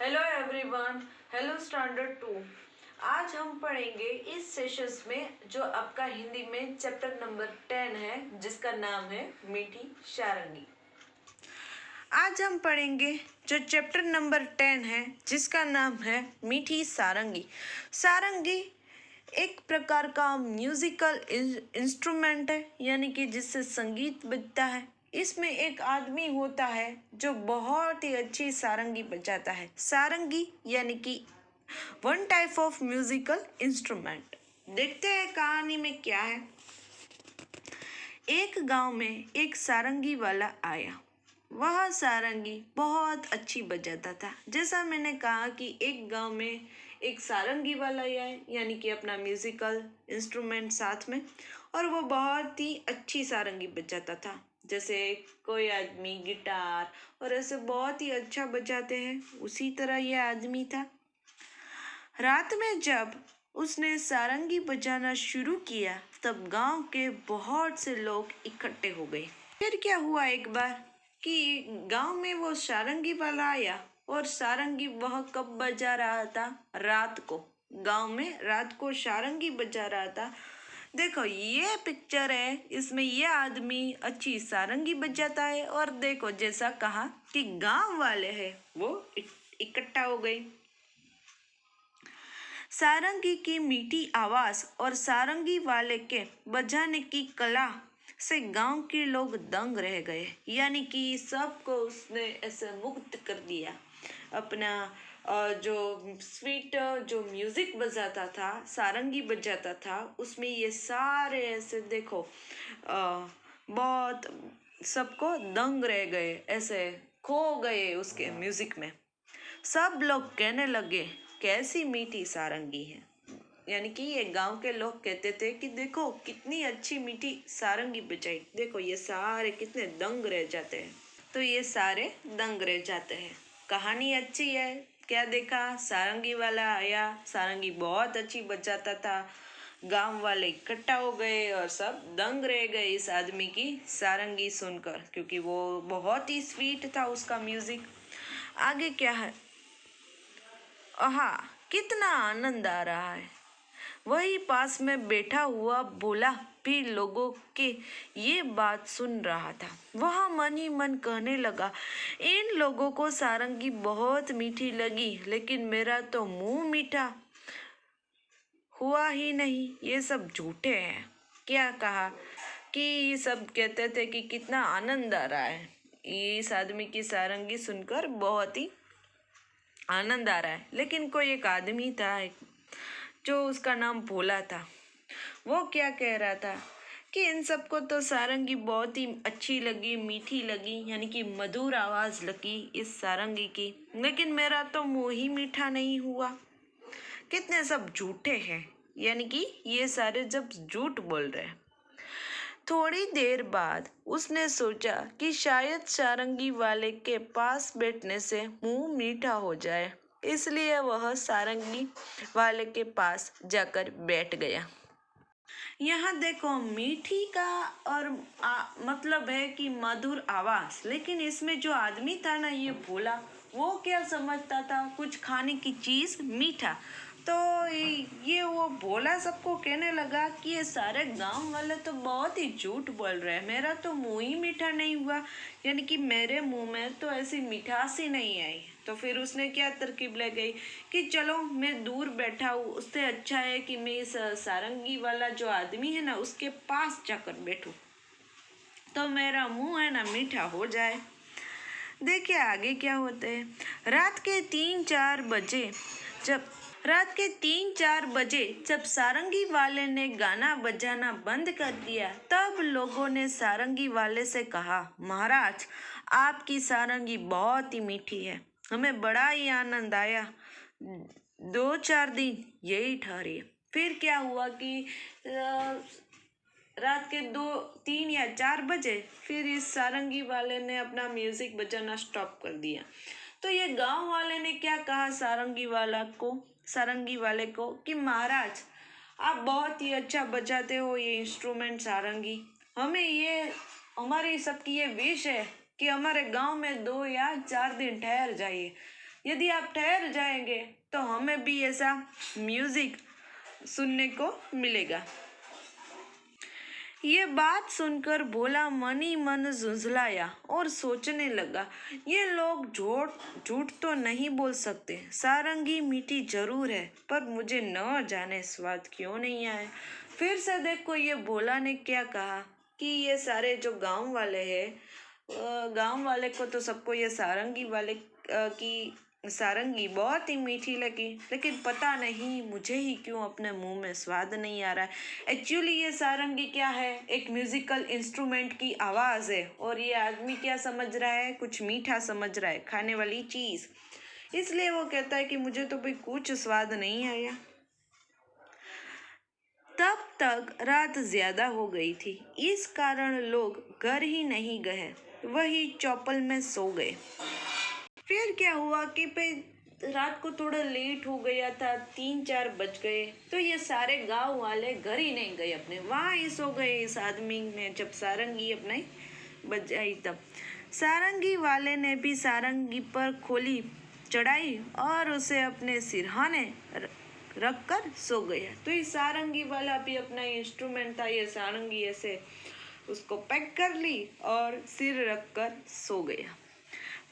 Hello everyone, hello standard 2। आज हम पढ़ेंगे इस सेशंस में जो आपका हिंदी में चैप्टर नंबर 10 है, जिसका नाम है मीठी सारंगी। आज हम पढ़ेंगे जो चैप्टर नंबर 10 है, जिसका नाम है मीठी सारंगी। सारंगी एक प्रकार का म्यूजिकल इंस्ट्रूमेंट है, यानी कि जिससे संगीत बजता है। इसमें एक आदमी होता है जो बहुत ही अच्छी सारंगी बजाता है। सारंगी यानी कि one type of musical instrument. देखते हैं कहानी में क्या है। एक गांव में एक सारंगी वाला आया। वह सारंगी बहुत अच्छी बजाता था। जैसा मैंने कहा कि एक गांव में एक सारंगी वाला आया, यानी कि अपना म्यूजिकल इंस्ट्रूमेंट साथ में, और वो बहुत ही अच्छी सारंगी बजाता था। जैसे कोई आदमी गिटार और ऐसे बहुत ही अच्छा बजाते हैं, उसी तरह यह आदमी था। रात में जब उसने सारंगी बजाना शुरू किया, तब गांव के बहुत से लोग इकट्ठे हो गए। फिर क्या हुआ एक बार कि गांव में वो सारंगी वाला आया, और सारंगी वह कब बजा रहा था? रात को। गांव में रात को सारंगी बजा रहा था। देखो ये पिक्चर है, इसमें ये आदमी अच्छी सारंगी बजाता है, और देखो जैसा कहा कि गांव वाले हैं वो इकट्ठा हो गए। सारंगी की मीठी आवाज और सारंगी वाले के बजाने की कला से गांव के लोग दंग रह गए, यानी कि सबको उसने ऐसे मुग्ध कर दिया। अपना जो स्वीट जो म्यूजिक बजाता था, सारंगी बजाता था, उसमें ये सारे ऐसे देखो बहुत सबको दंग रह गए, ऐसे खो गए उसके म्यूजिक में। सब लोग कहने लगे कैसी मीठी सारंगी है, यानी कि ये गांव के लोग कहते थे कि देखो कितनी अच्छी मीठी सारंगी बजाई, देखो ये सारे कितने दंग रह जाते हैं। तो ये सारे दंग रह जाते हैं। कहानी अच्छी है। क्या देखा? सारंगी वाला आया, सारंगी बहुत अच्छी बजाता था, गांव वाले इकट्ठा हो गए और सब दंग रह गए इस आदमी की सारंगी सुनकर, क्योंकि वो बहुत ही स्वीट था उसका म्यूजिक। आगे क्या है? आहा, कितना आनंद आ रहा है। वही पास में बैठा हुआ भोला भी लोगों के ये बात सुन रहा था। वह मन ही मन कहने लगा, इन लोगों को सारंगी बहुत मीठी लगी, लेकिन मेरा तो मुंह मीठा हुआ ही नहीं। ये सब झूठे हैं। क्या कहा कि सब कहते थे कि कितना आनंद आ रहा है, इस आदमी की सारंगी सुनकर बहुत ही आनंद आ रहा है। लेकिन कोई एक आदमी था जो उसका नाम भोला था। वो क्या कह रहा था कि इन सबको तो सारंगी बहुत ही अच्छी लगी, मीठी लगी, यानी कि मधुर आवाज लगी इस सारंगी की, लेकिन मेरा तो मुंह ही मीठा नहीं हुआ। कितने सब झूठे हैं, यानी कि ये सारे जब झूठ बोल रहे हैं। थोड़ी देर बाद उसने सोचा कि शायद सारंगी वाले के पास बैठने से मुंह मीठा हो जाए, इसलिए वह सारंगी वाले के पास जाकर बैठ गया। यहाँ देखो मीठी का और मतलब है कि मधुर आवाज, लेकिन इसमें जो आदमी था ना, ये भोला, वो क्या समझता था? कुछ खाने की चीज मीठा। तो ये वो भोला सबको कहने लगा कि ये सारे गांव वाले तो बहुत ही झूठ बोल रहे हैं, मेरा तो मुंह ही मीठा नहीं हुआ, यानी कि मेरे मुंह में तो ऐसी मिठास ही नहीं आई। तो फिर उसने क्या तरकीब ले गई कि चलो मैं दूर बैठा हूँ, उससे अच्छा है कि मैं इस सारंगी वाला जो आदमी है ना, उसके पास जाकर बैठूं, तो मेरा मुंह है ना मीठा हो जाए। देखिए आगे क्या होते हैं। रात के 3-4 बजे जब सारंगी वाले ने गाना बजाना बंद कर दिया, तब लोगों ने सारंगी वाले से कहा, महाराज आपकी सारंगी बहुत ही मीठी है, हमें बड़ा ही आनंद आया। 2-4 दिन यही ठहरिए। फिर क्या हुआ कि रात के 2-3 या 4 बजे फिर इस सारंगी वाले ने अपना म्यूजिक बजाना स्टॉप कर दिया। तो ये गांव वाले ने क्या कहा सारंगी वाले को कि महाराज आप बहुत ही अच्छा बजाते हो ये इंस्ट्रूमेंट सारंगी, हमारी सबकी ये विश है कि हमारे गांव में 2 या 4 दिन ठहर जाइए। यदि आप ठहर जाएंगे तो हमें भी ऐसा म्यूजिक सुनने को मिलेगा। ये बात सुनकर भोला मन ही मन झुंझलाया और सोचने लगा, ये लोग झूठ झूठ तो नहीं बोल सकते, सारंगी मीठी जरूर है, पर मुझे न जाने स्वाद क्यों नहीं आए। फिर से देखो ये भोला ने क्या कहा कि ये सारे जो गांव वाले हैं, गांव वाले को तो सबको ये सारंगी वाले की सारंगी बहुत ही मीठी लगी, लेकिन पता नहीं मुझे ही क्यों अपने मुंह में स्वाद नहीं आ रहा है। एक्चुअली ये सारंगी क्या है, एक म्यूजिकल इंस्ट्रूमेंट की आवाज़ है, और ये आदमी क्या समझ रहा है, कुछ मीठा समझ रहा है, खाने वाली चीज़, इसलिए वो कहता है कि मुझे तो भाई कुछ स्वाद नहीं आया। तब तक रात ज्यादा हो गई थी, इस कारण लोग घर ही नहीं गए, वही चौपल में सो गए। फिर क्या हुआ कि रात को थोड़ा लेट हो गया था, 3-4 बज गए, तो ये सारे गांव वाले घर ही नहीं गए अपने, वहाँ ही सो गए। इस आदमी ने जब सारंगी अपने बजाई तब सारंगी वाले ने भी सारंगी पर खोली चढ़ाई और उसे अपने सिरहाने रख कर सो गया। तो ये सारंगी वाला भी अपना इंस्ट्रूमेंट था, ये सारंगी ऐसे उसको पैक कर ली और सिर रख कर सो गया।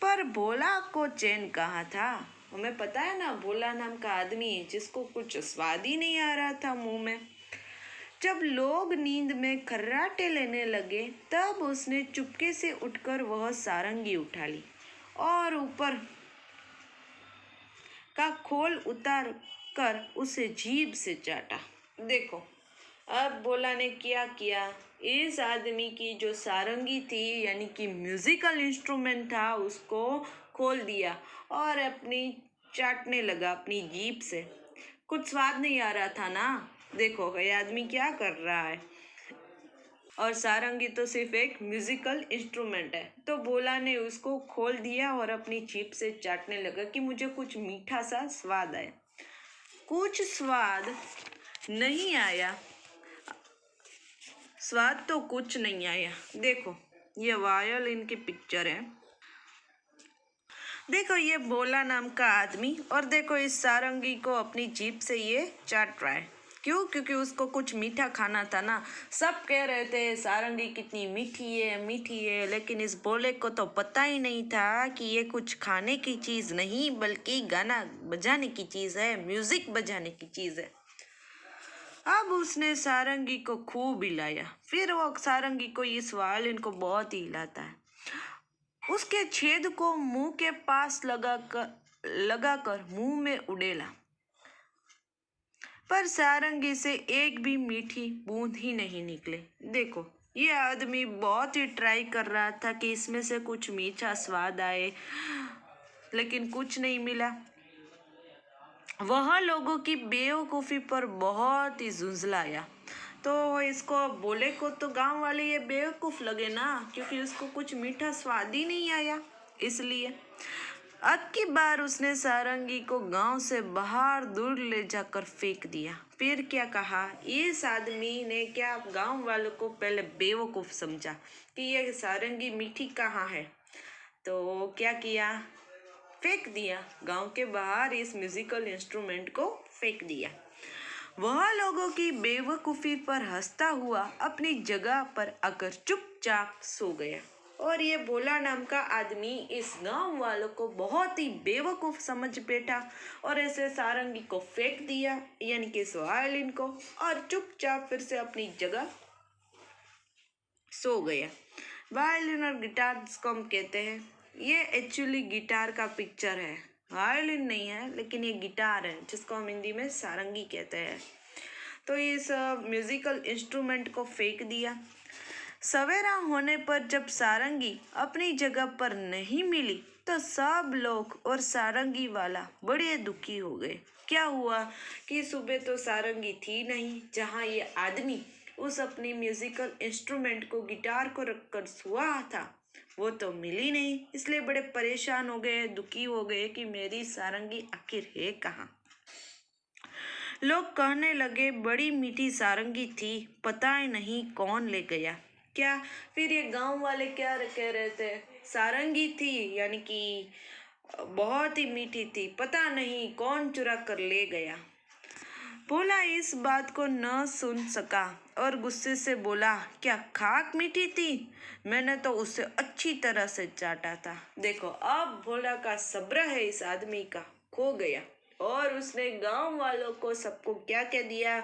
पर भोला को चैन कहाँ था। हमें पता है ना, भोला नाम का आदमी जिसको कुछ स्वाद ही नहीं आ रहा था मुंह में। जब लोग नींद में खर्राटे लेने लगे तब उसने चुपके से उठकर वह सारंगी उठा ली और ऊपर का खोल उतार कर उसे जीभ से चाटा। देखो अब भोला ने क्या किया, इस आदमी की जो सारंगी थी यानी कि म्यूजिकल इंस्ट्रूमेंट था उसको खोल दिया और अपनी चाटने लगा अपनी जीभ से। कुछ स्वाद नहीं आ रहा था ना, देखो ये आदमी क्या कर रहा है। और सारंगी तो सिर्फ एक म्यूजिकल इंस्ट्रूमेंट है, तो भोला ने उसको खोल दिया और अपनी जीभ से चाटने लगा कि मुझे कुछ मीठा सा स्वाद आए। कुछ स्वाद नहीं आया, स्वाद तो कुछ नहीं आया। देखो ये वायोलिन की पिक्चर है, देखो ये भोला नाम का आदमी, और देखो इस सारंगी को अपनी जीभ से ये चाट रहा है। क्यों? क्योंकि उसको कुछ मीठा खाना था ना। सब कह रहे थे सारंगी कितनी मीठी है मीठी है, लेकिन इस भोले को तो पता ही नहीं था कि ये कुछ खाने की चीज़ नहीं बल्कि गाना बजाने की चीज़ है, म्यूजिक बजाने की चीज़ है। अब उसने सारंगी को खूब हिलाया, फिर वो सारंगी को इस वायलिन को बहुत ही हिलाता है, उसके छेद को मुंह के पास लगाकर मुंह में उड़ेला, पर सारंगी से एक भी मीठी बूंद ही नहीं निकले। देखो ये आदमी बहुत ही ट्राई कर रहा था कि इसमें से कुछ मीठा स्वाद आए, लेकिन कुछ नहीं मिला। वह लोगों की बेवकूफ़ी पर बहुत ही झुंझलाया। तो इसको बोले को तो गांव वाले ये बेवकूफ़ लगे ना, क्योंकि उसको कुछ मीठा स्वाद ही नहीं आया। इसलिए अब की बार उसने सारंगी को गांव से बाहर दूर ले जाकर फेंक दिया। फिर क्या कहा, इस आदमी ने क्या गांव वालों को पहले बेवकूफ़ समझा कि ये सारंगी मीठी कहाँ है, तो क्या किया, फेंक दिया गांव के बाहर, इस म्यूजिकल इंस्ट्रूमेंट को फेंक दिया। वह लोगों की बेवकूफ़ी पर हंसता हुआ अपनी जगह पर आकर चुपचाप सो गया। और ये भोला नाम का आदमी इस गांव वालों को बहुत ही बेवकूफ़ समझ बैठा और ऐसे सारंगी को फेंक दिया यानी कि इस वायलिन को, और चुपचाप फिर से अपनी जगह सो गया। वायलिन और गिटार जिसको हम कहते हैं, ये एक्चुअली गिटार का पिक्चर है, वायलिन नहीं है, लेकिन ये गिटार है जिसको हम हिंदी में सारंगी कहते हैं। तो इस म्यूजिकल इंस्ट्रूमेंट को फेंक दिया। सवेरा होने पर जब सारंगी अपनी जगह पर नहीं मिली तो सब लोग और सारंगी वाला बड़े दुखी हो गए। क्या हुआ कि सुबह तो सारंगी थी नहीं, जहाँ ये आदमी उस अपनी म्यूजिकल इंस्ट्रूमेंट को गिटार को रखकर सोया था वो तो मिली नहीं, इसलिए बड़े परेशान हो गए, दुखी हो गए कि मेरी सारंगी आखिर है कहाँ। लोग कहने लगे बड़ी मीठी सारंगी थी, पता ही नहीं कौन ले गया। क्या फिर ये गांव वाले क्या कह रहे थे, सारंगी थी यानी कि बहुत ही मीठी थी, पता नहीं कौन चुरा कर ले गया। भोला इस बात को न सुन सका और गुस्से से बोला, क्या खाक मीठी थी? मैंने तो उसे अच्छी तरह से चाटा था। देखो, अब भोला का सब्र है इस आदमी का खो गया और उसने गांव वालों को सबको क्या कह दिया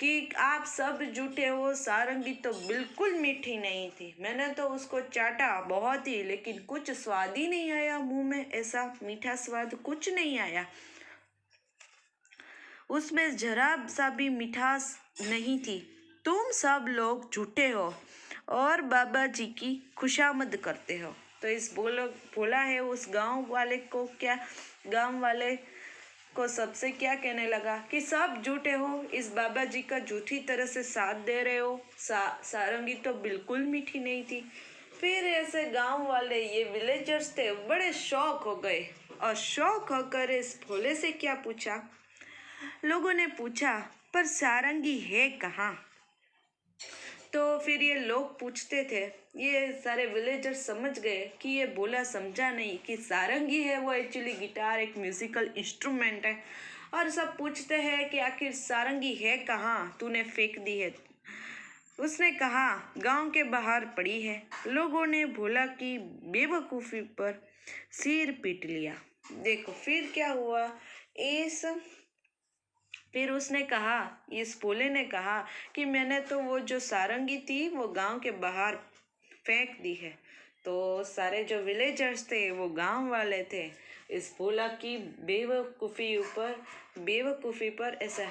कि आप सब झूठे हो, सारंगी तो बिल्कुल मीठी नहीं थी। मैंने तो उसको चाटा बहुत ही, लेकिन कुछ स्वाद ही नहीं आया मुंह में, ऐसा मीठा स्वाद कुछ नहीं आया। उसमें जरा सा भी मिठास नहीं थी। तुम सब लोग झूठे हो और बाबा जी की खुशामद करते हो। तो इस भोला है उस गांव वाले को सबसे क्या कहने लगा कि सब झूठे हो, इस बाबा जी का झूठी तरह से साथ दे रहे हो। सारंगी तो बिल्कुल मीठी नहीं थी। फिर ऐसे गांव वाले ये विलेजर्स थे बड़े शौक हो गए और शौक होकर इस भोले से क्या पूछा। लोगों ने पूछा, पर सारंगी है कहाँ? तो फिर ये लोग पूछते थे, ये सारे विलेजर्स समझ गए कि ये भोला समझा नहीं कि सारंगी है वो एक्चुअली गिटार एक म्यूजिकल इंस्ट्रूमेंट है। और सब पूछते हैं कि आखिर सारंगी है कहाँ, तूने फेंक दी है। उसने कहा, गांव के बाहर पड़ी है। लोगों ने भोला की बेवकूफ़ी पर सिर पीट लिया। देखो फिर क्या हुआ। इस फिर उसने कहा, इस भोले ने कहा कि मैंने तो वो जो सारंगी थी वो गांव के बाहर फेंक दी है। तो सारे जो विलेजर्स थे वो गांव वाले थे, इस भोला की बेवकूफ़ी पर ऐसे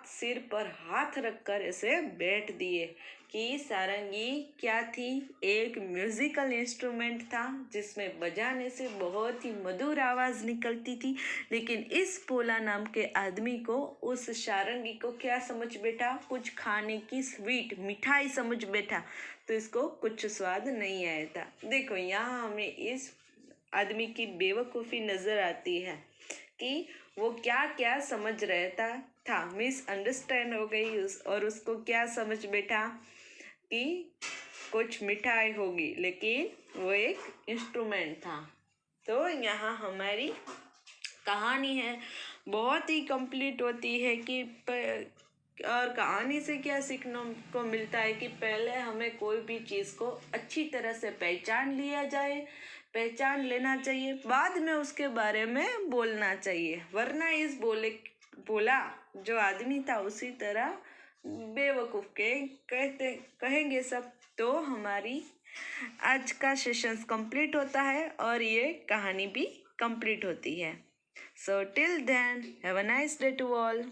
सिर पर हाथ रखकर ऐसे बैठ दिए कि सारंगी क्या थी, एक म्यूजिकल इंस्ट्रूमेंट था जिसमें बजाने से बहुत ही मधुर आवाज़ निकलती थी। लेकिन इस भोला नाम के आदमी को उस सारंगी को क्या समझ बैठा, कुछ खाने की स्वीट मिठाई समझ बैठा, तो इसको कुछ स्वाद नहीं आया था। देखो यहाँ हमें इस आदमी की बेवकूफ़ी नज़र आती है कि वो क्या क्या समझ रहता था, मिसअंडरस्टैंड हो गई और उसको क्या समझ बैठा कि कुछ मिठाई होगी, लेकिन वो एक इंस्ट्रूमेंट था। तो यहाँ हमारी कहानी है बहुत ही कंप्लीट होती है कि और कहानी से क्या सीखने को मिलता है कि पहले हमें कोई भी चीज़ को अच्छी तरह से पहचान लेना चाहिए, बाद में उसके बारे में बोलना चाहिए, वरना इस बोला जो आदमी था उसी तरह बेवकूफ़ कहेंगे सब। तो हमारी आज का सेशंस कंप्लीट होता है और ये कहानी भी कंप्लीट होती है। So till then, have a nice day to all.